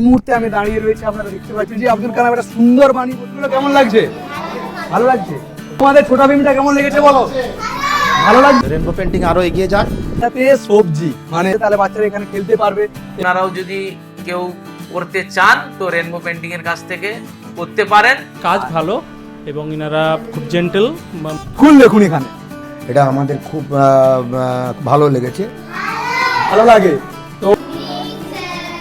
মুহূর্তে আমি দাঁড়িয়ে রয়েছি, আপনারা দেখতে পাচ্ছেন যে আব্দুল কালাম একটা সুন্দর বাণী বলছিল। কেমন লাগছে? ভালো লাগছে। তোমাদের ছোটা ভীমটা কেমন লেগেছে বলো? ভালো লাগছে। রেনবো পেন্টিং আরো এগিয়ে যাক, সাথে সবজি মানে তাহলে বাচ্চারা এখানে খেলতে পারবে। আপনারাও যদি কেউ করতে চান তো রেনবো পেন্টিং এর কাছ থেকে করতে পারেন। কাজ ভালো এবং ইনারা খুব জেন্টেল। ফুল দেখুন এখানে, এটা আমাদের খুব ভালো লেগেছে। ভালো লাগে। তো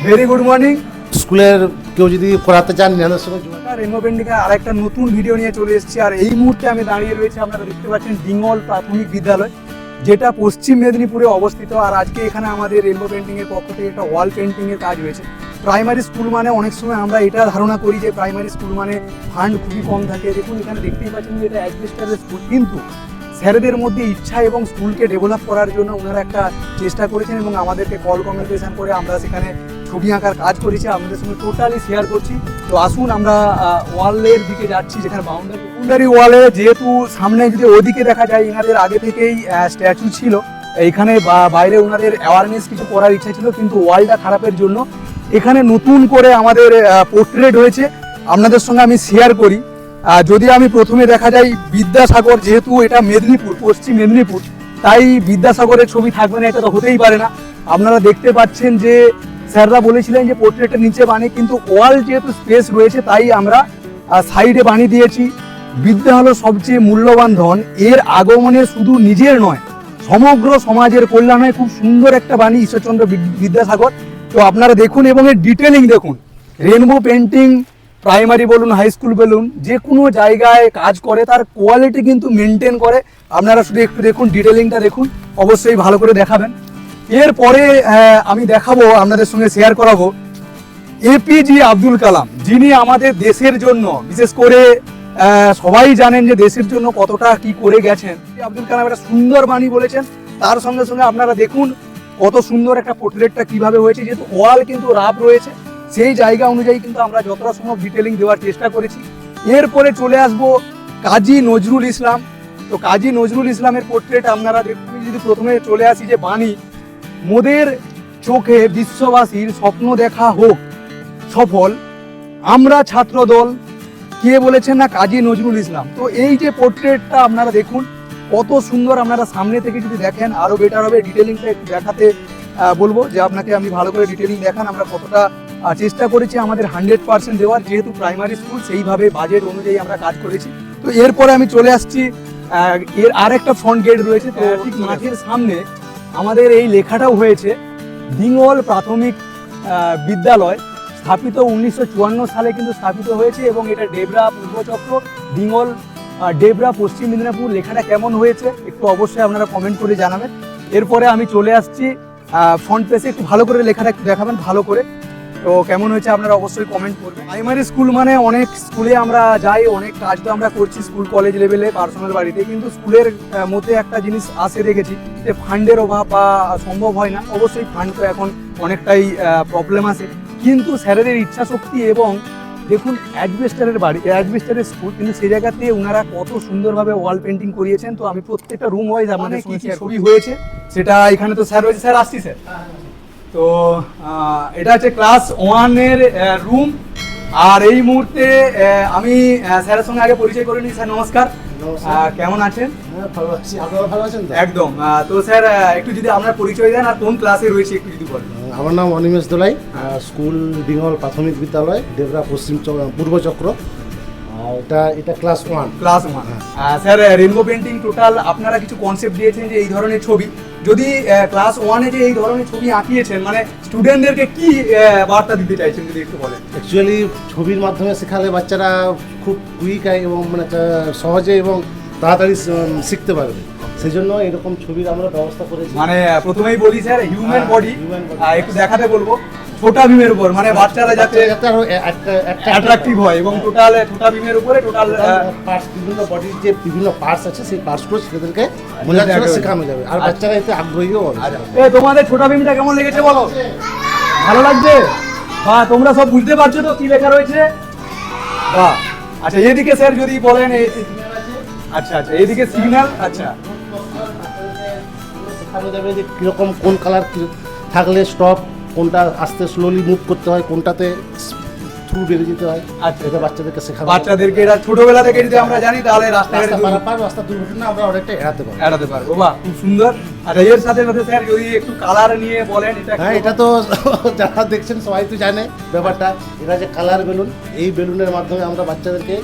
ভেরি গুড মর্নিং। স্কুলের কেউ যদি করাতে চান নিজেদের সঙ্গে রেনবো পেন্টিং এর আরেকটা নতুন ভিডিও নিয়ে চলে এসেছি। আর এই মুহূর্তে আমি দাঁড়িয়ে রয়েছি, আপনারা দেখতে পাচ্ছেন ডিঙ্গল প্রাথমিক বিদ্যালয়, যেটা পশ্চিম মেদিনীপুরে অবস্থিত। আর আজকে এখানে আমাদের রেনবো পেন্টিং এর পক্ষ থেকে একটা ওয়াল পেন্টিং এর কাজ হয়েছে। প্রাইমারি স্কুল মানে অনেক সময় আমরা এটা ধারণা করি যে প্রাইমারি স্কুল মানে ফান্ড খুবই কম থাকে। দেখুন এখানে দেখতেই পাচ্ছেন যে এটা অ্যাডমিনিস্ট্রেটিভ স্কুল, কিন্তু স্যারেদের মধ্যে ইচ্ছা এবং স্কুলকে ডেভেলপ করার জন্য ওনারা একটা চেষ্টা করেছেন এবং আমাদেরকে কল কমিউনিকেশন করে আমরা সেখানে ছবি আঁকার কাজ করেছি, আপনাদের সঙ্গে টোটালি শেয়ার করছি। তো আসুন আমরা ওয়ালের দিকে যাচ্ছি, যেখানে বাউন্ডারি ওয়ালে যেহেতু সামনে যদি ওদিকে দেখা যায় এনাদের আগে থেকেই স্ট্যাচু ছিল, এইখানে বাইরে ওনাদের অ্যাওয়ারনেস কিছু করার ইচ্ছা ছিল, কিন্তু ওয়ালটা খারাপের জন্য এখানে নতুন করে আমাদের পোর্ট্রেট হয়েছে। আপনাদের সঙ্গে আমি শেয়ার করি। যদি আমি প্রথমে দেখা যায় বিদ্যাসাগর, যেহেতু এটা মেদিনীপুর, পশ্চিম মেদিনীপুর, তাই বিদ্যাসাগরের ছবি থাকবে না এটা তো হতেই পারে না। আপনারা দেখতে পাচ্ছেন যে স্যাররা বলেছিলেন যে পোর্ট্রেটের নিচে বানিয়ে, কিন্তু ওয়াল যেহেতু স্পেস রয়েছে তাই আমরা সাইডে বানিয়ে দিয়েছি। বিদ্যা হলো সবচেয়ে মূল্যবান ধন, এর আগমনে শুধু নিজের নয় সমগ্র সমাজের কল্যাণ হয়। খুব সুন্দর একটা বাণী ঈশ্বরচন্দ্র বিদ্যাসাগর। তো আপনারা দেখুন এবং এর ডিটেলিং দেখুন। রেনবো পেন্টিং প্রাইমারি বলুন, হাই স্কুল বলুন, যে কোনো জায়গায় কাজ করে তার কোয়ালিটি কিন্তু মেনটেন করে। আপনারা শুধু একটু দেখুন, ডিটেলিংটা দেখুন, অবশ্যই ভালো করে দেখাবেন। এরপরে আমি দেখাবো, আপনাদের সঙ্গে শেয়ার করাবো এপিজে আব্দুল কালাম, যিনি আমাদের দেশের জন্য, বিশেষ করে সবাই জানেন যে দেশের জন্য কতটা কি করে গেছেন। আব্দুল কালাম একটা সুন্দর বাণী বলেছেন, তার সঙ্গে সঙ্গে আপনারা দেখুন কত সুন্দর একটা পোর্ট্রেটটা কিভাবে হয়েছে। যেহেতু ওয়াল কিন্তু রাফ রয়েছে, সেই জায়গা অনুযায়ী কিন্তু আমরা যতটা সম্ভব ডিটেলিং দেওয়ার চেষ্টা করেছি। এরপরে চলে আসবো কাজী নজরুল ইসলাম। তো কাজী নজরুল ইসলামের পোর্ট্রেট আপনারা দেখুন। যদি প্রথমে চলে আসি যে বাণী, মোদের চোখে বিশ্ববাসীর স্বপ্ন দেখা হোক সফল, আমরা ছাত্র দল, কে বলেছেন না কাজী নজরুল ইসলাম। তো এই যে পোর্ট্রেটটা আপনারা দেখুন কত সুন্দর। আপনারা সামনে থেকে যদি দেখেন আরো বেটার হবে। ডিটেলিংটা একটু দেখাতে বলবো যে আপনাকে আমি ভালো করে ডিটেলিং দেখান। আমরা কতটা চেষ্টা করেছি আমাদের 100% দেওয়ার, যেহেতু প্রাইমারি স্কুল সেইভাবে বাজেট অনুযায়ী আমরা কাজ করেছি। তো এরপরে আমি চলে আসছি, এর আরেকটা ফ্রন্ট গেট রয়েছে। তো ঠিক মাঠের সামনে আমাদের এই লেখাটাও হয়েছে, ডিঙ্গল প্রাথমিক বিদ্যালয় স্থাপিত 1954 সালে কিন্তু স্থাপিত হয়েছে এবং এটা ডেবরা পূর্বচক্র, ডিঙ্গল ডেবরা পশ্চিম মেদিনীপুর। লেখাটা কেমন হয়েছে একটু অবশ্যই আপনারা কমেন্ট করে জানাবেন। এরপরে আমি চলে আসছি ফ্রন্ট পেজে, একটু ভালো করে লেখাটা একটু দেখাবেন ভালো করে। তো কেমন হয়েছে আপনারা অবশ্যই কমেন্ট করবেন। প্রাইমারি স্কুল মানে অনেক স্কুলে আমরা যাই, অনেক কাজ তো আমরা করছি স্কুল কলেজ লেভেলে পার্সোনাল বাড়িতে, কিন্তু স্কুলের মধ্যে একটা জিনিস আসে দেখেছি যে ফান্ডের অভাব বা সম্ভব হয় না। অবশ্যই ফান্ড তো এখন অনেকটাই প্রবলেম আছে, কিন্তু স্যারেদের ইচ্ছা শক্তি এবং দেখুন অ্যাডভেস্টারের বাড়ি, অ্যাডভেস্টারের স্কুল, কিন্তু সেই জায়গাতে ওনারা কত সুন্দরভাবে ওয়াল পেন্টিং করিয়েছেন। তো আমি প্রত্যেকটা রুম ওয়াইজ আপনাদের কি কি ছবি হয়েছে সেটা এখানে তো স্যার রয়েছে। স্যার আসছি স্যার। তো এটা হচ্ছে ক্লাস 1 এর রুম। আর এই মুহূর্তে আমি স্যারের সঙ্গে আগে পরিচয় করে নিই। স্যার নমস্কার, কেমন আছেন? ভালো আছি, আপনারা ভালো আছেন? একদম। তো স্যার একটু যদি আপনার পরিচয় দেন আর কোন ক্লাসে রয়েছে একটু যদি বলেন। আমার নাম অনিমেষ দোলাই, স্কুল ডিঙ্গল প্রাথমিক বিদ্যালয় ডেবরা পূর্বচক্র। এটা class 1। Class 1। Sir rainbow painting total আপনারা কিছু কনসেপ্ট দিয়েছেন যে এই ধরনের ছবি, যদি ক্লাস 1-এ যে এই ধরনের ছবি আঁকিয়েছেন মানে স্টুডেন্টদেরকে কি বার্তা দিতে চাইছেন যদি একটু বলেন। অ্যাকচুয়ালি ছবির মাধ্যমে শেখালে বাচ্চারা খুব কুইক এবং মানে সহজে এবং তাড়াতাড়ি শিখতে পারবে, সেই জন্য এরকম ছবির আমরা ব্যবস্থা করেছি। মানে প্রথমেই বলি স্যার হিউম্যান বডি একটু দেখাতে বলবো ছোটা ভীমের উপর, মানে বাচ্চারা যাতে অ্যাট্রাকটিভ হয় এবং টোটাল ছোটা ভীমের উপরে টোটাল পার্টস, বিভিন্ন বডির যে বিভিন্ন পার্টস আছে সেই পার্টসগুলো ছেলেদেরকে বোঝার জন্য শেখানো যাবে, আর বাচ্চারা এতে আগ্রহীও হবে। তোমাদের ছোটা ভীমটা কেমন লেগেছে বলো? ভালো লাগছে? বা তোমরা সব বুঝতে পারছো তো কি লেখা রয়েছে? বাহ। আচ্ছা এদিকে স্যার যদি বলেন। আচ্ছা আচ্ছা এদিকে সিগন্যাল। আচ্ছা শেখানো যাবে যে কিরকম কোন কালার থাকলে স্টপ, কোনটা আস্তে স্লোলি মুভ করতে হয়, কোনটাতে থ্রু বেরিয়ে যেতে হয়, আচ্ছা। এটা বাচ্চাদেরকে শেখাবো। বাচ্চাদেরকে এটা ছোটবেলা থেকে যদি আমরা জানি তাহলে রাস্তাঘাটে রাস্তা পারাপার, রাস্তা দুর্ঘটনা আমরা অনেকটা এড়াতে পারবো। এড়াতে পারবো। বাহ, খুব সুন্দর। আর এর সাথে সাথে স্যার যদি একটু কালার নিয়ে বলেন এটা হ্যাঁ, এটা তো যারা দেখছেন সবাই তো জানে ব্যাপারটা। এটা যে কালার বেলুন, এই বেলুনের মাধ্যমে আমরা বাচ্চাদেরকে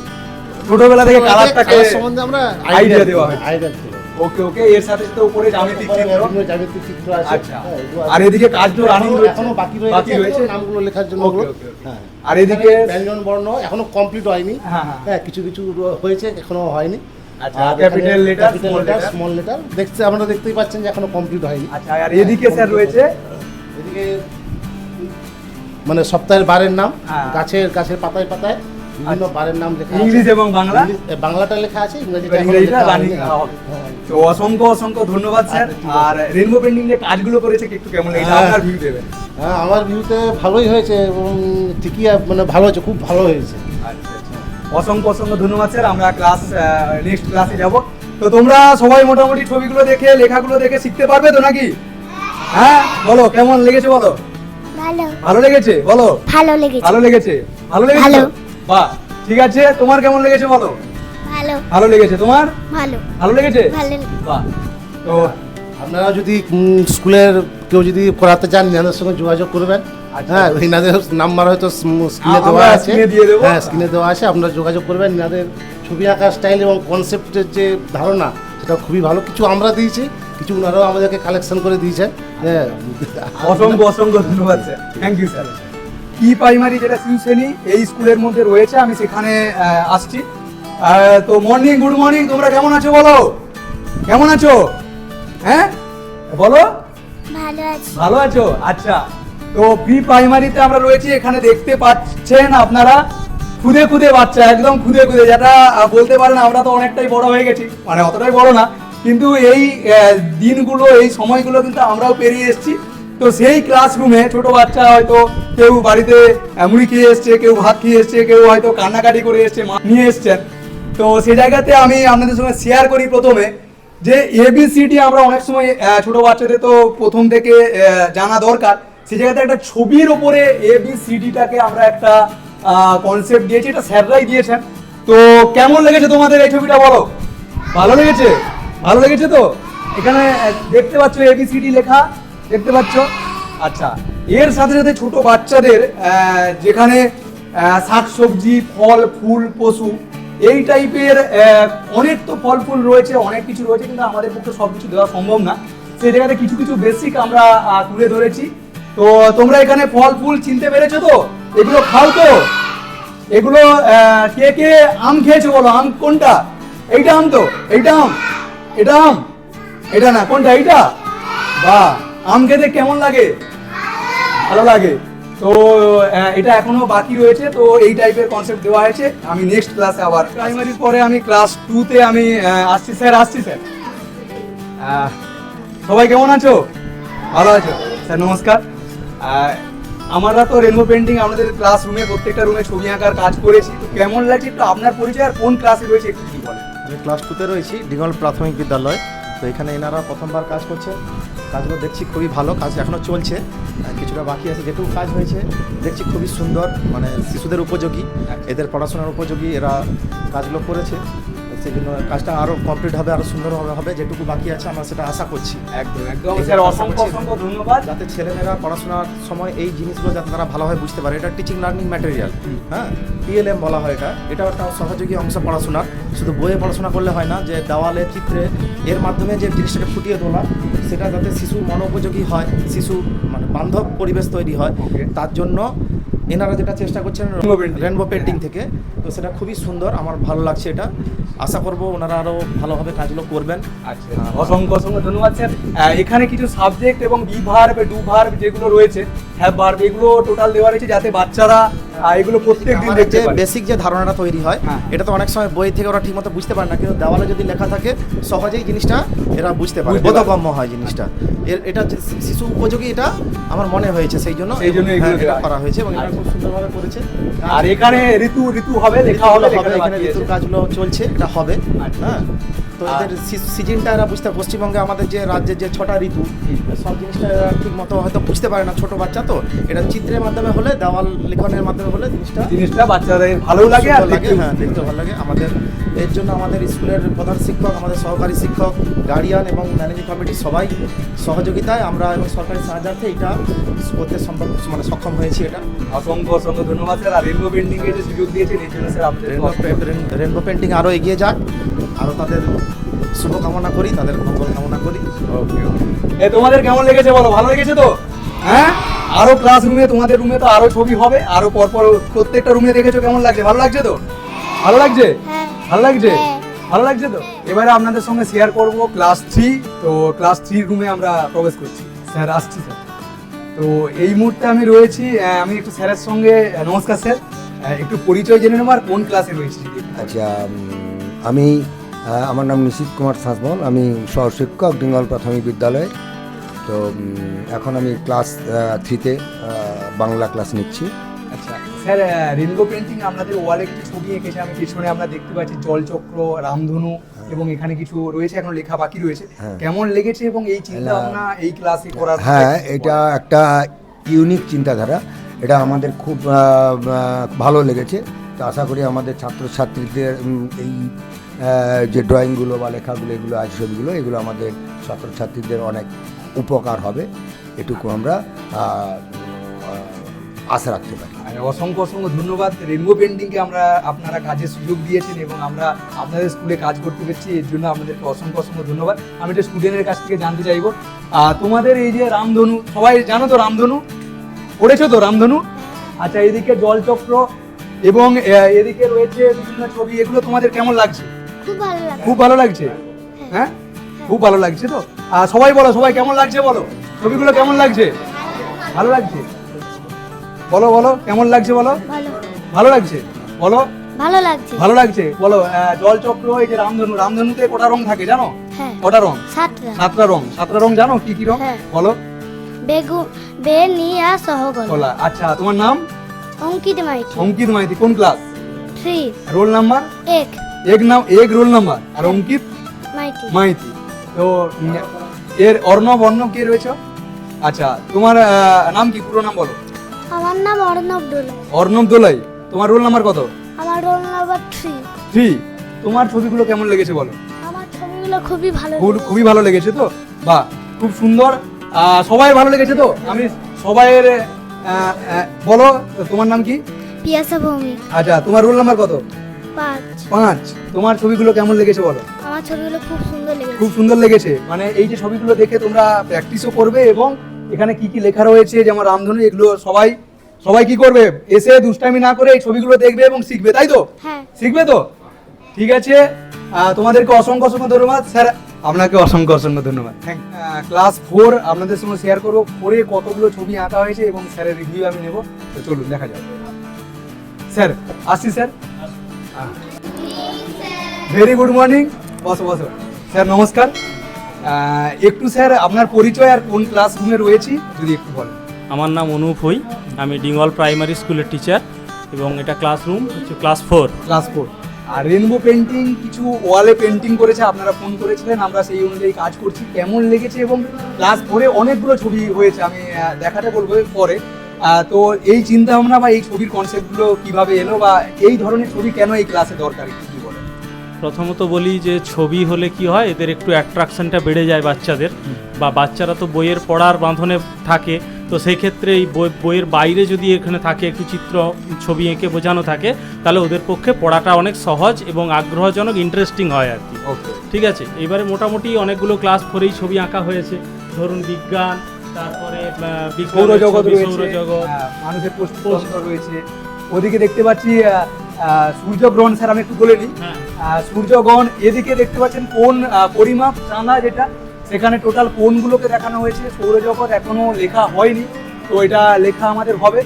ছোটবেলা থেকে কালারটাকে কালার সম্বন্ধে আমরা আইডিয়া দেওয়া হয়। আইডিয়া দেওয়া হয়। ওকে ওকে, এর সাথে সাথে উপরে জ্যামিতিক চিত্র। বিভিন্ন জ্যামিতিক চিত্র আছে। আচ্ছা। হ্যাঁ, এগুলো আছে। আর এদিকে কাজ তো রানিং রয়েছে, এখনো বাকি বাকি রয়েছে রয়েছে। নামগুলো লেখার জন্য। ওকে, ওগুলো। ওকে, ওকে। হ্যাঁ। আর এদিকে ব্যঞ্জন বর্ণ এখনো কমপ্লিট হয়নি। হ্যাঁ, হ্যাঁ। হ্যাঁ, কিছু কিছু হয়েছে, এখনো হয়নি। আচ্ছা, capital letter, small letter. Small letter দেখতে আপনারা দেখতেই পাচ্ছেন যে এখনো কমপ্লিট হয়নি। আচ্ছা, আর এদিকে স্যার রয়েছে এদিকে মানে সপ্তাহের বারের নাম, হ্যাঁ। গাছের পাতায় পাতায় বিভিন্ন বারের নাম লেখা আছে। ইংলিশ এবং বাংলা। বাংলাটা লেখা আছে, ইংরেজিটা এখনো ইংরেজিটা লেখা রানিং। হয়নি। হ্যাঁ। তো অসংখ্য অসংখ্য ধন্যবাদ স্যার। আর রেনবো পেন্টিং যে কাজগুলো করেছে একটু কেমন লেগেছে, হ্যাঁ। আপনার ভিউ দেবেন। হ্যাঁ, আমার ভিউতে ভালোই হয়েছে এবং ঠিকই মানে ভালো হয়েছে, খুব ভালো হয়েছে। আচ্ছা আচ্ছা, অসংখ্য অসংখ্য ধন্যবাদ স্যার। আমরা নেক্সট ক্লাসে যাব। তো তোমরা সবাই মোটামুটি ছবিগুলো দেখে লেখাগুলো দেখে শিখতে পারবে তো নাকি? হ্যাঁ, বলো কেমন লেগেছে, বলো। ভালো ভালো লেগেছে, বলো। ভালো লেগেছে ভালো লেগেছে, ভালো লেগেছে ভালো। তো? বাহ, ঠিক আছে। তোমার কেমন লেগেছে বলো। ভালো ভালো লেগেছে, তোমার ভালো ভালো লেগেছে? ভালো বাহ। তো আপনারা যদি স্কুলের কেউ যদি করাতে চান, ইনাদের সঙ্গে যোগাযোগ করবেন। আচ্ছা। হ্যাঁ, ইনাদের নাম্বার হয়তো স্ক্রিনে আমরা দেওয়া আছে। স্ক্রিনে দিয়ে দেবো। হ্যাঁ, স্ক্রিনে দেওয়া আছে, আপনারা যোগাযোগ করবেন। ইনাদের ছবি আঁকার স্টাইল এবং কনসেপ্টের যে ধারণা, সেটা খুবই ভালো। কিছু আমরা দিয়েছি, কিছু ওনারাও আমাদেরকে কালেকশন করে দিয়েছেন। হ্যাঁ, অসংখ্য অসংখ্য ধন্যবাদ স্যার, থ্যাংক ইউ স্যার। ই প্রাইমারি যেটা শিশু শ্রেণী এই স্কুলের মধ্যে রয়েছে, আমি সেখানে আসছি। তো মর্নিং, গুড মর্নিং, তোমরা কেমন আছো বলো, কেমন আছো? হ্যাঁ বলো, ভালো আছে ভালো আছো? আচ্ছা, তো প্রি প্রাইমারিতে আমরা রয়েছি। এখানে দেখতে পাচ্ছেন আপনারা খুদে খুদে বাচ্চা, একদম খুদে খুদে, যেটা বলতে পারেন আমরা তো অনেকটাই বড় হয়ে গেছি, মানে অতটাই বড় না, কিন্তু এই দিনগুলো, এই সময়গুলো কিন্তু আমরাও পেরিয়ে এসেছি। তো সেই ক্লাসরুমে ছোট বাচ্চা হয়তো কেউ বাড়িতে মুড়ি খেয়ে এসছে, কেউ ভাত খেয়ে এসছে, কেউ হয়তো কান্নাকাটি করে এসছে, নিয়ে এসছেন। তো সেই জায়গাতে আমি আপনাদের সঙ্গে শেয়ার করি প্রথমে যে এবিসিডি আমরা অনেক সময় ছোট বাচ্চাদের তো প্রথম থেকে জানা দরকার। সেই জায়গাতে একটা ছবির ওপরে এবিসিডিটাকে আমরা একটা কনসেপ্ট দিয়েছি, এটা স্যাররাই দিয়েছেন। তো কেমন লেগেছে তোমাদের এই ছবিটা বলো? ভালো লেগেছে? ভালো লেগেছে তো? এখানে দেখতে পাচ্ছ এবিসিডি লেখা, দেখতে পাচ্ছ? আচ্ছা, এর সাথে সাথে ছোট বাচ্চাদের যেখানে শাকসবজি, ফল, ফুল, পশু, এই টাইপের অনেক তো ফল ফুল রয়েছে, অনেক কিছু রয়েছে, কিন্তু আমাদের পক্ষে সব কিছু দেওয়া সম্ভব না। সেই জায়গাতে কিছু কিছু বেসিক আমরা তুলে ধরেছি। তো তোমরা এখানে ফল ফুল চিনতে পেরেছো তো? এগুলো খাও তো? এগুলো কে কে আম খেয়েছো বলো? আম কোনটা? এইটা আম তো? এইটা আম? এটা আম? এটা না, কোনটা? এইটা? বাহ, আম খেতে কেমন লাগে? ভালো লাগে। তো এটা এখনো বাকি রয়েছে। তো এই টাইপের কনসেপ্ট দেওয়া হয়েছে। আমি নেক্সট ক্লাসে আবার, প্রাইমারির পরে আমি ক্লাস 2-তে আমি আসছি স্যার, আসছি স্যার। সবাই কেমন আছো? ভালো আছো স্যার? নমস্কার। আমরা তো রেনবো পেন্টিং আমাদের ক্লাসরুমে প্রত্যেকটা রুমে ছবি আঁকার কাজ করেছি। তো কেমন লাগছে একটু আপনার পরিচয় আর কোন ক্লাসে রয়েছে একটু কি বলেন? আমি ক্লাস 2-তে রয়েছি, ডিঙ্গল প্রাথমিক বিদ্যালয়। তো এখানে এনারা প্রথমবার কাজ করছেন। কাজগুলো দেখছি খুবই ভালো, কাজ এখনও চলছে, কিছুটা বাকি আছে। যেটুকু কাজ হয়েছে দেখছি খুবই সুন্দর, মানে শিশুদের উপযোগী, এদের পড়াশোনার উপযোগী এরা কাজগুলো করেছে। সেই জন্য কাজটা আরও কমপ্লিট হবে, আরও সুন্দরভাবে হবে। যেটুকু বাকি আছে আমরা সেটা আশা করছি। একদম একদম স্যার, অসংখ্য অসংখ্য ধন্যবাদ। যাতে ছেলেমেয়েরা পড়াশোনার সময় এই জিনিসগুলো যাতে তারা ভালোভাবে বুঝতে পারে। এটা টিচিং লার্নিং ম্যাটেরিয়াল, হ্যাঁ, পিএলএম বলা হয় এটা। এটাও একটা সহযোগী অংশ পড়াশোনার। শুধু বইয়ে পড়াশোনা করলে হয় না, যে দেওয়ালে, চিত্রে, এর মাধ্যমে যে জিনিসটাকে ফুটিয়ে তোলা, সেটা যাতে শিশু মনোপযোগী হয়, শিশু মানে বান্ধব পরিবেশ তৈরি হয়, তার জন্য এনারা যেটা চেষ্টা করছেন রেনবো পেন্টিং থেকে। তো সেটা খুবই সুন্দর, আমার ভালো লাগছে এটা। আশা করব ওনারা আরও ভালোভাবে কাজগুলো করবেন। আচ্ছা, অসংখ্য অসংখ্য ধন্যবাদ স্যার। এখানে কিছু সাবজেক্ট এবং বি ভার্ব, ডু ভার্ব যেগুলো রয়েছে, হ্যাভ ভার্ব, এগুলো টোটাল দেওয়া রয়েছে যাতে বাচ্চারা এগুলো প্রত্যেক দিন দেখতে পারে। বেসিক যে ধারণাটা তৈরি হয়, হ্যাঁ। এটা তো অনেক সময় বই থেকে ওরা ঠিকমতো বুঝতে পারে না, কিন্তু দেওয়ালে যদি লেখা থাকে সহজেই জিনিসটা এরা বুঝতে পারে, বোধগম্য হয় জিনিসটা। এটা যে শিশু উপযোগী, এটা আমার মনে হয়েছে, সেই জন্য এগুলো হ্যাঁ, দেওয়া এটা করা হয়েছে এবং এটা খুব সুন্দরভাবে করেছে। আর এখানে ঋতু ঋতু হবে, লেখা হবে, হবে, এখানে ঋতুর কাজগুলো চলছে, এটা হবে। হ্যাঁ, তো এদের সিজনটা এরা বুঝতে, পশ্চিমবঙ্গে আমাদের যে রাজ্যের যে 6টা ঋতু সব জিনিসটা এরা ঠিক মতো হয়তো বুঝতে পারে না, ছোট বাচ্চা তো। এটা চিত্রের মাধ্যমে হলে, দেওয়াল লিখনের মাধ্যমে হলে জিনিসটা বাচ্চাদের ভালো লাগে আর সুন্দর লাগে, হ্যাঁ দেখতে ভালো লাগে। আমাদের এর জন্য আমাদের স্কুলের প্রধান শিক্ষক, আমাদের সহকারী শিক্ষক, গার্ডিয়ান এবং ম্যানেজিং কমিটি সবাই সহযোগিতায় আমরা এবং সরকারি সাহায্যার্থে এটা করতে সম্ভব, মানে সক্ষম হয়েছি। এটা অসংখ্য অসংখ্য ধন্যবাদ স্যার। আর রেনবো পেন্টিং এর যে সুযোগ দিয়েছেন এই জন্য স্যার আপনাদের রেনবো পেন্টিং আরও এগিয়ে যাক, আরও তাদের শুভকামনা করি, তাদের মঙ্গল কামনা করি। এ তোমাদের কেমন লেগেছে বলো? ভালো লেগেছে তো? হ্যাঁ, আরো ক্লাসরুমে, তোমাদের রুমে তো আরো ছবি হবে, আরো পরপর প্রত্যেকটা রুমে দেখেছো, কেমন লাগছে? ভালো লাগছে তো? ভালো লাগছে? হ্যাঁ। ভালো লাগছে? হ্যাঁ। ভালো লাগছে তো? এবারে আপনাদের সঙ্গে শেয়ার করব ক্লাস 3। তো ক্লাস 3 রুমে আমরা প্রবেশ করছি। স্যার আসছি স্যার। তো এই মুহূর্তে আমি রয়েছি, আমি একটু স্যারের সঙ্গে, নমস্কার স্যার, একটু পরিচয় জেনে নেব আর কোন ক্লাসে রয়েছি। আচ্ছা, আমি আমার নাম নিশীথ কুমার সাঁতমল, আমি সহশিক্ষক ডিঙ্গল প্রাথমিক বিদ্যালয়ে। তো এখন আমি ক্লাস 3-তে বাংলা ক্লাস নিচ্ছি। আচ্ছা স্যার, রেনবো পেন্টিং আপনাদের ওয়ালে কিছু ছবি এঁকেছে, আমি পিছনে আমরা দেখতে পাচ্ছি জলচক্র, রামধনু এবং এখানে কিছু রয়েছে, এখন লেখা বাকি রয়েছে। হ্যাঁ। কেমন লেগেছে এবং এই চিন্তা ভাবনা এই ক্লাসে করার? হ্যাঁ, এটা একটা ইউনিক চিন্তাধারা, এটা আমাদের খুব ভালো লেগেছে। তো আশা করি আমাদের ছাত্রছাত্রীদের এই যে ড্রয়িংগুলো বা লেখাগুলো, এগুলো আছে ছবিগুলো, এগুলো আমাদের ছাত্রছাত্রীদের অনেক উপকার হবে, এটুকু আমরা আশা রাখতে পারি। আর অসংখ্য অসংখ্য ধন্যবাদ রেনবো পেন্টিংকে আপনারা কাজের সুযোগ দিয়েছেন এবং আমরা আপনাদের স্কুলে কাজ করতে পেরেছি, এর জন্য আপনাদেরকে অসংখ্য অসংখ্য ধন্যবাদ। আমি একটা স্টুডেন্টের কাছ থেকে জানতে চাইবো, তোমাদের এই যে রামধনু, সবাই জানো তো রামধনু? পড়েছো তো রামধনু? আচ্ছা, এদিকে জলচক্র এবং এদিকে রয়েছে বিভিন্ন ছবি, এগুলো তোমাদের কেমন লাগছে? খুব ভালো লাগে। খুব ভালো লাগছে? হ্যাঁ, খুব ভালো লাগছে তো? সবাই বলো, সবাই কেমন লাগছে বলো? ছবিগুলো কেমন লাগছে? ভালো লাগছে? বলো বলো, কেমন লাগছে বলো? ভালো। ভালো লাগছে বলো? ভালো লাগছে। ভালো লাগছে বলো। জলচক্র, এই যে রামধনু, রামধনুতে কটা রং থাকে জানো? হ্যাঁ। কটা রং? 7টা। 7টা রং। 7টা রং জানো কি কি রং? হ্যাঁ। বলো। বেনিয়া সহগল। বলা। আচ্ছা, তোমার নাম? অঙ্কিত মাইতি। অঙ্কিত মাইতি। কোন ক্লাস? 3। Roll number? 1 এক রোল নাম্বার। আর অঙ্কিত মাইতি। মাইতি। তো এর অর্ণব কে রয়েছে? আচ্ছা, তোমার নাম কি, পুরো নাম বলো? আমার নাম অর্ণব দোলাই। অর্ণব দোলাই। তোমার রোল নাম্বার কত? আমার রোল নাম্বার 3। 3। তোমার ছবিগুলো কেমন লেগেছে বলো? আমার ছবিগুলো খুবই ভালো লেগেছে। খুবই ভালো লেগেছে তো? বাহ, খুব সুন্দর। সবাই ভালো লেগেছে তো? আমি সবাইয়ের বলো, তোমার নাম কি? পিয়াসা ভৌমিক। আচ্ছা, তোমার রোল নাম্বার কত? 5। তোমার ছবিগুলো কেমন লেগেছে বলো? আমার ছবিগুলো খুব সুন্দর লেগেছে। খুব সুন্দর লেগেছে। মানে এই যে ছবিগুলো দেখে তোমরা প্র্যাকটিসও করবে এবং এখানে কি কি লেখা রয়েছে, যেমন রামধনু, এগুলো সবাই কি করবে, এসে দুষ্টামি না করে এই ছবিগুলো দেখবে এবং শিখবে, তাই তো? হ্যাঁ। শিখবে তো? ঠিক আছে, তোমাদেরকে অসংখ্য অসংখ্য ধন্যবাদ স্যার। আপনাকে অসংখ্য অসংখ্য ধন্যবাদ। ক্লাস 4 আপনাদের সঙ্গে শেয়ার করবো, 4-এ কতগুলো ছবি আঁকা হয়েছে এবং স্যারের রিভিউ আমি নেব। তো চলুন দেখা যাক। স্যার আসছি স্যার। Very good morning. বসো বসো। স্যার নমস্কার। একটু স্যার আপনার পরিচয় আর কোন ক্লাসরুমে রয়েছি যদি একটু বলেন। আমার নাম অনুপ হই, আমি ডিঙ্গল প্রাইমারি স্কুলের টিচার এবং এটা ক্লাসরুম হচ্ছে ক্লাস 4। ক্লাস 4। আর রেনবো পেন্টিং কিছু ওয়ালে পেন্টিং করেছে, আপনারা ফোন করেছিলেন, আমরা সেই অনুযায়ী কাজ করছি। কেমন লেগেছে? এবং ক্লাস 4-এ অনেকগুলো ছবি হয়েছে, আমি দেখাতে বলবো পরে। তো এই চিন্তা ভাবনা বা এই ছবির কনসেপ্টগুলো কিভাবে এলো বা এই ধরনের ছবি কেন এই ক্লাসে দরকার, কি বলেন? প্রথমত বলি যে ছবি হলে কি হয়, এদের একটু অ্যাট্রাকশনটা বেড়ে যায় বাচ্চাদের, বা বাচ্চারা তো বইয়ের পড়ার বাঁধনে থাকে, তো সেই ক্ষেত্রে এই বইয়ের বাইরে যদি এখানে থাকে একটু চিত্র ছবি এঁকে বোঝানো থাকে, তাহলে ওদের পক্ষে পড়াটা অনেক সহজ এবং আগ্রহজনক, ইন্টারেস্টিং হয় আর কি। ওকে, ঠিক আছে। এবারে মোটামুটি অনেকগুলো ক্লাস 4-এই ছবি আঁকা হয়েছে, ধরুন বিজ্ঞান, তারপরে সৌরজগৎ রয়েছে, সৌরজগৎ, মানুষের পোস্টতন্ত্র রয়েছে। ওদিকে দেখতে পাচ্ছি সূর্যগ্রহণ, স্যার আমি একটু বলে নিই। সূর্যগ্রহণ, এদিকে দেখতে পাচ্ছেন কোন পরিমাপ চাঁদা, যেটা সেখানে টোটাল কোণগুলোকে দেখানো হয়েছে। সৌরজগৎ এখনো লেখা হয়নি, তো এটা লেখা আমাদের হবে।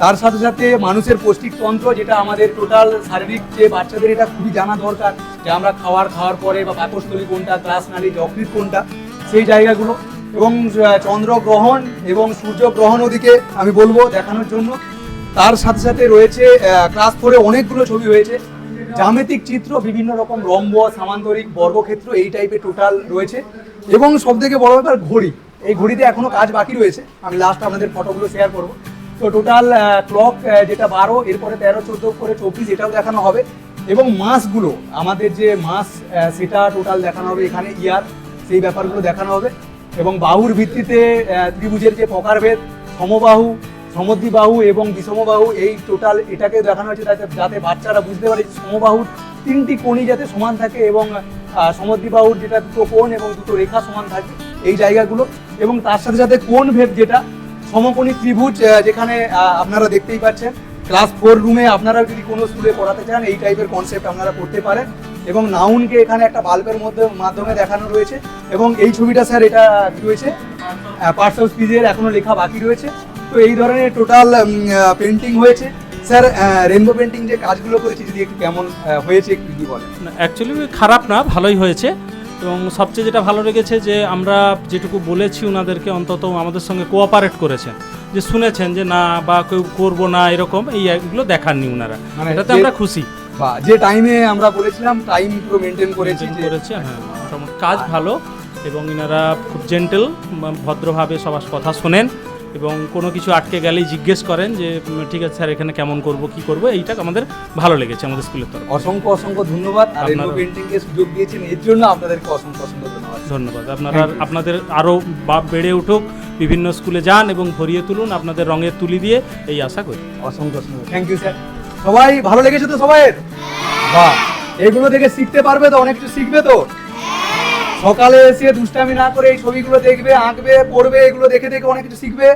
তার সাথে সাথে মানুষের পৌষ্টিকতন্ত্র, যেটা আমাদের টোটাল শারীরিক যে বাচ্চাদের এটা খুবই জানা দরকার, যে আমরা খাওয়ার পরে বা পাকস্থলী কোনটা, ক্লাসনালী, যকৃৎ কোনটা, সেই জায়গাগুলো। এবং চন্দ্রগ্রহণ এবং সূর্যগ্রহণ ওদিকে আমি বলবো দেখানোর জন্য। তার সাথে সাথে রয়েছে ক্লাস 4-এ অনেকগুলো ছবি হয়েছে, জ্যামিতিক চিত্র, বিভিন্ন রকম রম্ব, সামান্তরিক, বর্গক্ষেত্র এই টাইপের টোটাল রয়েছে। এবং সব থেকে বড় ব্যাপার ঘড়ি, এই ঘড়িতে এখনো কাজ বাকি রয়েছে, আমি লাস্ট আপনাদের ফটোগুলো শেয়ার করব। তো টোটাল ক্লক যেটা 12, এরপরে 13, 14 করে 24 এটাও দেখানো হবে। এবং মাসগুলো, আমাদের যে মাস সেটা টোটাল দেখানো হবে, এখানে ইয়ার সেই ব্যাপারগুলো দেখানো হবে। এবং বাহুর ভিত্তিতে ত্রিভুজের যে প্রকারভেদ, সমবাহু, সমদ্বিবাহু এবং বিষমবাহু, এই টোটাল এটাকে দেখানো হয়েছে যাতে বাচ্চারা বুঝতে পারে যে সমবাহুর 3টি কোণই যাতে সমান থাকে এবং সমদ্বিবাহুর যেটা 2টো কোণ এবং 2টো রেখা সমান থাকে, এই জায়গাগুলো। এবং তার সাথে সাথে কোণ ভেদ, যেটা সমকোণী ত্রিভুজ, যেখানে আপনারা দেখতেই পাচ্ছেন ক্লাস 4 রুমে আপনারা যদি কোনো স্কুলে পড়াতে চান এই টাইপের কনসেপ্ট আপনারা করতে পারেন। এবং নাউনকে এখানে একটা বাল্বের মাধ্যমে দেখানো রয়েছে। এবং এই ছবিটা স্যার এটা কি রয়েছে, পার্টস অফ স্পিচের এখনো লেখা বাকি রয়েছে। তো এই ধরনের টোটাল পেন্টিং হয়েছে। স্যার রেনবো পেন্টিং যে কাজগুলো করেছি যদি একটু কেমন হয়েছে একটু যদি বলেন। অ্যাকচুয়ালি খারাপ না, ভালোই হয়েছে। এবং সবচেয়ে যেটা ভালো লেগেছে যে আমরা যেটুকু বলেছি ওনাদেরকে অন্তত আমাদের সঙ্গে কোঅপারেট করেছেন, যে শুনেছেন যে না বা কেউ করবো না এরকম এইগুলো দেখাননি ওনারা, মানে এটাতে আমরা খুশি। বা যে টাইমে আমরা বলেছিলাম টাইম পুরো মেনটেন করেছি। হ্যাঁ, মোটামুটি কাজ ভালো। এবং এনারা খুব জেন্টেল, ভদ্রভাবে সবার কথা শোনেন এবং কোনো কিছু আটকে গেলেই জিজ্ঞেস করেন যে ঠিক আছে স্যার এখানে কেমন করব কি করব, এইটা আমাদের ভালো লেগেছে আমাদের স্কুলের তরফ। অসংখ্য অসংখ্য ধন্যবাদ। আর রেনবো পেন্টিং এর সুযোগ দিয়েছেন এর জন্য আপনাদেরকে অসংখ্য অসংখ্য ধন্যবাদ। ধন্যবাদ। আপনাদের আরও বেড়ে উঠুক, বিভিন্ন স্কুলে যান এবং ভরিয়ে তুলুন আপনাদের রঙের তুলি দিয়ে, এই আশা করি। অসংখ্য অসংখ্য থ্যাংক ইউ স্যার। সবাই ভালো লেগেছে তো সবাই? বাহ, এগুলো থেকে শিখতে পারবে তো, অনেক কিছু শিখবে তো। সকালে এসে দুষ্টামি না করে এই ছবিগুলো দেখবে, আঁকবে, পড়বে, এগুলো দেখে দেখে অনেক কিছু শিখবে,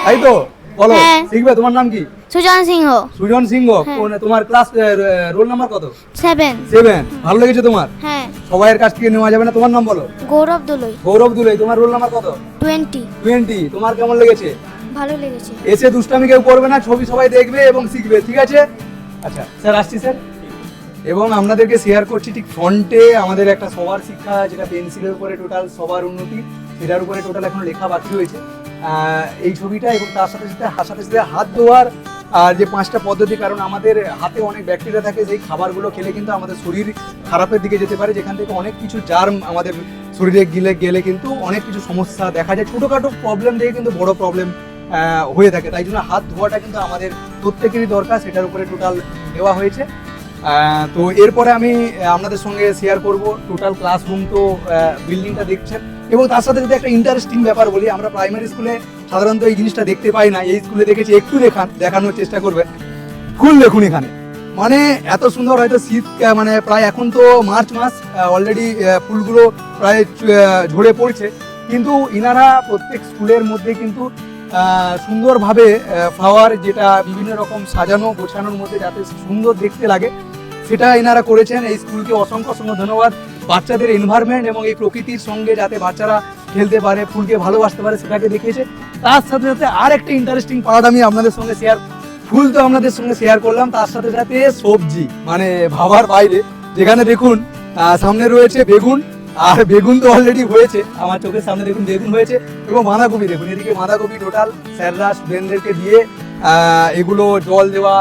তাই তো? বলো, হ্যাঁ। শিখবে। তোমার নাম কি? সুজন সিংহ। সুজন সিংহ। তোমার ক্লাস রোল নাম্বার কত? 7। 7। ভালো লেগেছে তোমার? হ্যাঁ। সবাইয়ের কাছ থেকে নেওয়া যাবে না। তোমার নাম বলো? গৌরব দোলই। গৌরব দুলাই। তোমার রোল নাম্বার কত? 20। 20। তোমার কেমন লেগেছে? ভালো লেগেছে। এসে দুষ্টামি কেউ করবে না, ছবি সবাই দেখবে এবং শিখবে, ঠিক আছে? আচ্ছা স্যার, আসছি স্যার। এবং আপনাদেরকে শেয়ার করছি ঠিক ফ্রন্টে আমাদের একটা সবার শিক্ষা, যেটা পেন্সিলের উপরে টোটাল সবার উন্নতি, সেটার উপরে টোটাল এখন লেখা বাকি রয়েছে এই ছবিটা। এবং তার সাথে সাথে হাত ধোয়ার আর যে 5টা পদ্ধতি, কারণ আমাদের হাতে অনেক ব্যাকটেরিয়া থাকে, সেই খাবারগুলো খেলে কিন্তু আমাদের শরীর খারাপের দিকে যেতে পারে, যেখান থেকে অনেক কিছু জার্ম আমাদের শরীরে গেলে কিন্তু অনেক কিছু সমস্যা দেখা যায়। ছোটোখাটো প্রবলেম থেকে কিন্তু বড় প্রবলেম হয়ে থাকে, তাই জন্য হাত ধোয়াটা কিন্তু আমাদের প্রত্যেকেরই দরকার, সেটার উপরে টোটাল দেওয়া হয়েছে। তো এরপরে আমি আপনাদের সঙ্গে শেয়ার করব টোটাল ক্লাসরুম। তো বিল্ডিংটা দেখছেন। এবং তার সাথে যদি একটা ইন্টারেস্টিং ব্যাপার বলি, আমরা প্রাইমারি স্কুলে সাধারণত এই জিনিসটা দেখতে পাই না, এই স্কুলে দেখেছি, একটু দেখানোর চেষ্টা করবেন। ফুল দেখুন এখানে, মানে এত সুন্দর। হয়তো শীত মানে প্রায় এখন তো মার্চ মাস, অলরেডি ফুলগুলো প্রায় ঝরে পড়ছে, কিন্তু ইনারা প্রত্যেক স্কুলের মধ্যে কিন্তু সুন্দরভাবে ফ্লাওয়ার, যেটা বিভিন্ন রকম সাজানো গোছানোর মধ্যে যাতে সুন্দর দেখতে লাগে, সেটা এনারা করেছেন। এই স্কুলকে অসংখ্য অসংখ্য ধন্যবাদ। বাচ্চাদের এনভায়রনমেন্ট এবং এই প্রকৃতির সঙ্গে যাতে বাচ্চারা খেলতে পারে, ফুলকে ভালোবাসতে পারে, সেটাকে দেখিয়েছে। তার সাথে সাথে আর একটা ইন্টারেস্টিং পার্ট আমি আপনাদের সঙ্গে শেয়ার, ফুল তো আপনাদের সঙ্গে শেয়ার করলাম, তার সাথে সাথে সবজি, মানে ভাবার বাইরে, যেখানে দেখুন সামনে রয়েছে বেগুন, আর বেগুন তো অলরেডি হয়েছে, আমার চোখের সামনে দেখুন বেগুন হয়েছে। এবং বাঁধাকপি দেখুন, এদিকে বাঁধাকপি টোটাল স্যাররা স্টুডেন্টদেরকে দিয়ে এগুলো জল দেওয়া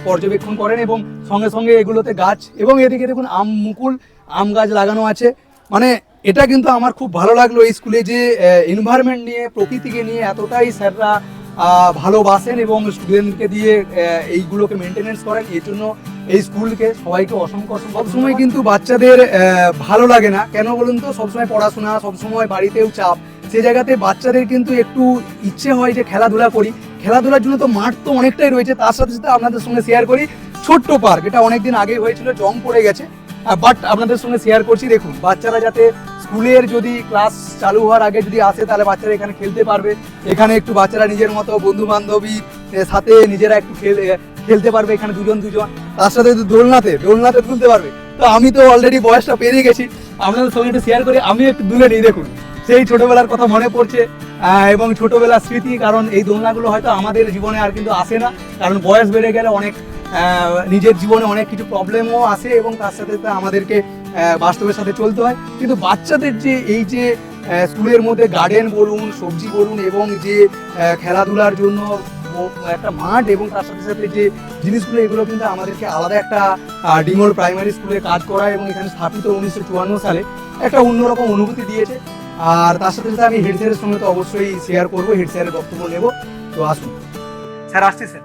পর্যবেক্ষণ করেন এবং সঙ্গে সঙ্গে এগুলোতে গাছ, এবং এদিকে দেখুন মুকুল আম গাছ লাগানো আছে। মানে এটা কিন্তু আমার খুব ভালো লাগলো এই স্কুলে, যে এনভায়রনমেন্ট নিয়ে, প্রকৃতিকে নিয়ে এতটাই স্যাররা ভালোবাসেন এবং স্টুডেন্টকে দিয়ে এইগুলোকে মেনটেনেন্স করেন। এর জন্য এই স্কুলকে সবাইকে অসংখ্য সবসময় কিন্তু বাচ্চাদের ভালো লাগে না, কেন বলুন তো? সবসময় পড়াশোনা, সবসময় বাড়িতেও চাপ, সে জায়গাতে বাচ্চাদের কিন্তু একটু ইচ্ছে হয় যে খেলাধুলা করি। খেলাধুলার জন্য তো মাঠ তো অনেকটাই রয়েছে, তার সাথে সাথে আপনাদের সঙ্গে শেয়ার করি ছোট্ট পার্ক, এটা অনেকদিন আগে হয়েছিল, জং পড়ে গেছে, বাট আপনাদের সঙ্গে শেয়ার করছি। দেখুন বাচ্চারা যাতে স্কুলের যদি ক্লাস চালু হওয়ার আগে যদি আসে, তাহলে বাচ্চারা এখানে খেলতে পারবে। এখানে একটু বাচ্চারা নিজের মতো বন্ধু বান্ধবীর সাথে নিজেরা একটু খেলতে পারবে, এখানে দুজন। তার সাথে দোলনাতে তুলতে পারবে। তো আমি তো অলরেডি বয়সটা পেরিয়ে গেছি, আপনাদের সঙ্গে একটু শেয়ার করি, আমি একটু দুলে নিই। দেখুন সেই ছোটবেলার কথা মনে পড়ছে এবং ছোটবেলার স্মৃতি, কারণ এই দোলনাগুলো হয়তো আমাদের জীবনে আর কিন্তু আসে না, কারণ বয়স বেড়ে গেলে অনেক নিজের জীবনে অনেক কিছু প্রবলেমও আসে এবং তার সাথে আমাদেরকে বাস্তবের সাথে চলতে হয়। কিন্তু বাচ্চাদের যে এই যে স্কুলের মধ্যে গার্ডেন বলুন, সবজি বলুন এবং যে খেলাধুলার জন্য একটা মাঠ এবং তার সাথে সাথে যে জিনিসগুলো এগুলো কিন্তু আমাদেরকে আলাদা একটা ডিঙ্গল প্রাইমারি স্কুলে কাজ করা এবং এখানে স্থাপিত 1954 সালে একটা অন্যরকম অনুভূতি দিয়েছে। আর তার সাথে সাথে আমি হেড স্যারের সঙ্গে তো অবশ্যই শেয়ার করবো, হেড স্যারের বক্তব্য নেব। তো আসুন স্যার, আসছি স্যার।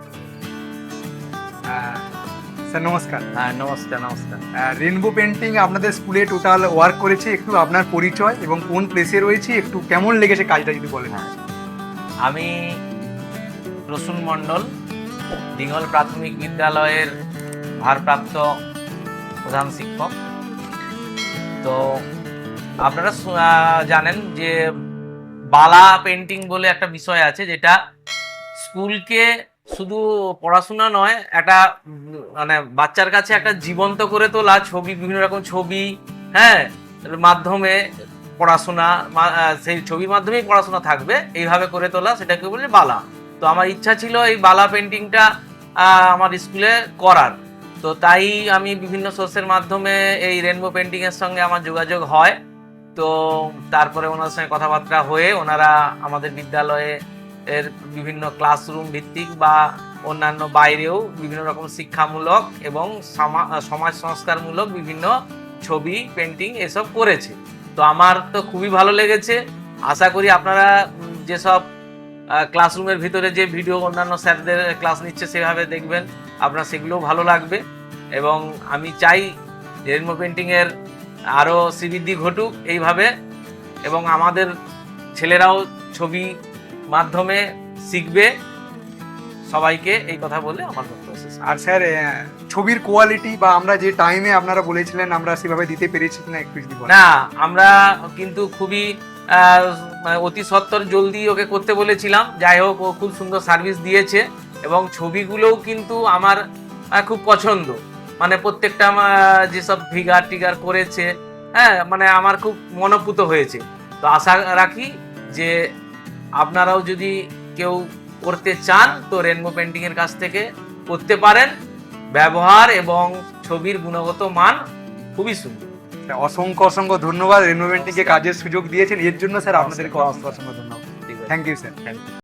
স্যার নমস্কার। হ্যাঁ, নমস্কার। নমস্কার। রেনবো পেন্টিং আপনাদের স্কুলে টোটাল ওয়ার্ক করেছে, একটু আপনার পরিচয় এবং কোন প্লেসে রয়েছে, একটু কেমন লেগেছে কাজটা যদি বলেন। আমি প্রসূন মণ্ডল, দিঙ্গল প্রাথমিক বিদ্যালয়ের ভারপ্রাপ্ত প্রধান শিক্ষক। তো আপনারা জানেন যে বালা পেন্টিং বলে একটা বিষয় আছে, যেটা স্কুলকে শুধু পড়াশোনা নয়, একটা মানে বাচ্চার কাছে একটা জীবন্ত করে তোলা ছবি, বিভিন্ন রকম ছবি, হ্যাঁ, মাধ্যমে পড়াশোনা, সেই ছবির মাধ্যমেই পড়াশোনা থাকবে, এইভাবে করে তোলা, সেটাকে বলে বালা। তো আমার ইচ্ছা ছিল এই বালা পেন্টিংটা আমার স্কুলে করার। তো তাই আমি বিভিন্ন সোর্সের মাধ্যমে এই রেনবো পেন্টিংয়ের সঙ্গে আমার যোগাযোগ হয়। তো তারপরে ওনার সঙ্গে কথাবার্তা হয়ে ওনারা আমাদের বিদ্যালয়ে এর বিভিন্ন ক্লাসরুম ভিত্তিক বা অন্যান্য বাইরেও বিভিন্ন রকম শিক্ষামূলক এবং সমাজ সংস্কারমূলক বিভিন্ন ছবি, পেন্টিং এসব করেছে। তো আমার তো খুবই ভালো লেগেছে। আশা করি আপনারা যেসব ক্লাসরুমের ভিতরে যে ভিডিও অন্যান্য স্যারদের ক্লাস নিচ্ছে সেভাবে দেখবেন, আপনার সেগুলোও ভালো লাগবে। এবং আমি চাই রেনবো পেন্টিংয়ের আরও শ্রীবৃদ্ধি ঘটুক এইভাবে, এবং আমাদের ছেলেরাও ছবি মাধ্যমে শিখবে। সবাইকে এই কথা বলে আমার বক্তব্য শেষ। আর স্যার, ছবির কোয়ালিটি বা আমরা যে টাইমে আপনারা বলেছিলেন আমরা সেভাবে দিতে পেরেছি কিনা একটু যদি বলেন। না, আমরা কিন্তু খুবই মানে অতি সত্বর জলদি ওকে করতে বলেছিলাম। যাই হোক, ও খুব সুন্দর সার্ভিস দিয়েছে এবং ছবিগুলোও কিন্তু আমার খুব পছন্দ। মানে প্রত্যেকটা যেসব ফিগার টিগার করেছে, হ্যাঁ, মানে আমার খুব মনোপুত হয়েছে। তো আশা রাখি যে আপনারাও যদি কেউ করতে চান তো রেনবো পেন্টিংয়ের কাছ থেকে করতে পারেন। ব্যবহার এবং ছবির গুণগত মান খুবই সুন্দর। অসংখ্য অসংখ্য ধন্যবাদ, রেনবো পেন্টিংকে কাজের সুযোগ দিয়েছেন এর জন্য স্যার, আপনাদেরকে অসংখ্য অসংখ্য ধন্যবাদ। Thank you sir. Thank you.